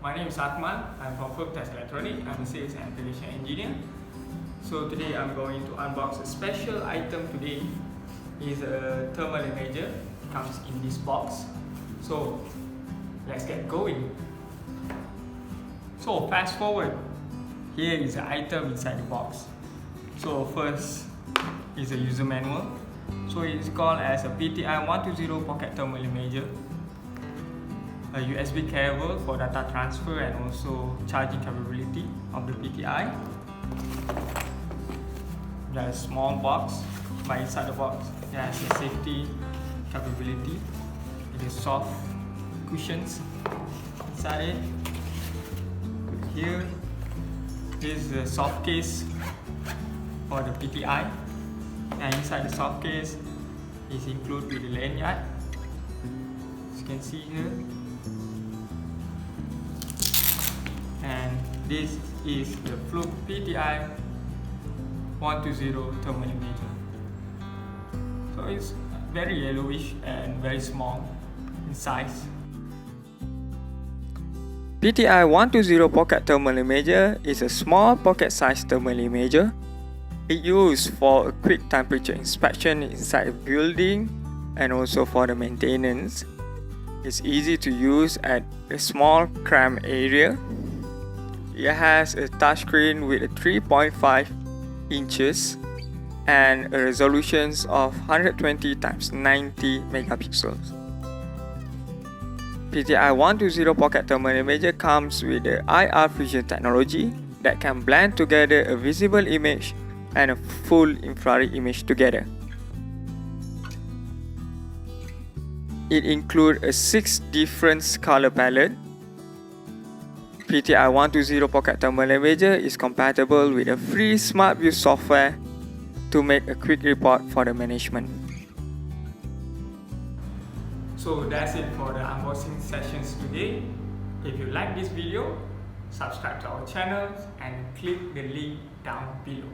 My name is Akmal. I'm from Fluke Electronics. I'm a sales and application engineer. So today I'm going to unbox a special item today. It's a thermal imager. It comes in this box. So let's get going. So fast forward. Here is the item inside the box. So first is a user manual. So it's called as a PTi120-Pocket Thermal Imager. A USB cable for data transfer and also charging capability of the PTi. There's a small box, but inside the box there's a safety capability. It is soft cushions inside it. Here is the soft case for the PTi, and inside the soft case is included with the lanyard. As you can see here. And this is the Fluke PTi120 thermal imager. So it's very yellowish and very small in size. PTi120-Pocket Thermal Imager is a small pocket-sized thermal imager. It's used for a quick temperature inspection inside a building and also for the maintenance. It's easy to use at a small cramped area. It has a touchscreen with a 3.5 inches and a resolution of 120 x 90 megapixels. PTi120-Pocket Thermal Imager comes with the IR fusion technology that can blend together a visible image and a full infrared image together. It includes a 6 different color palette. PTi120-Pocket Thermal Imager is compatible with a free Smart View software to make a quick report for the management. So that's it for the unboxing sessions today. If you like this video, subscribe to our channel and click the link down below.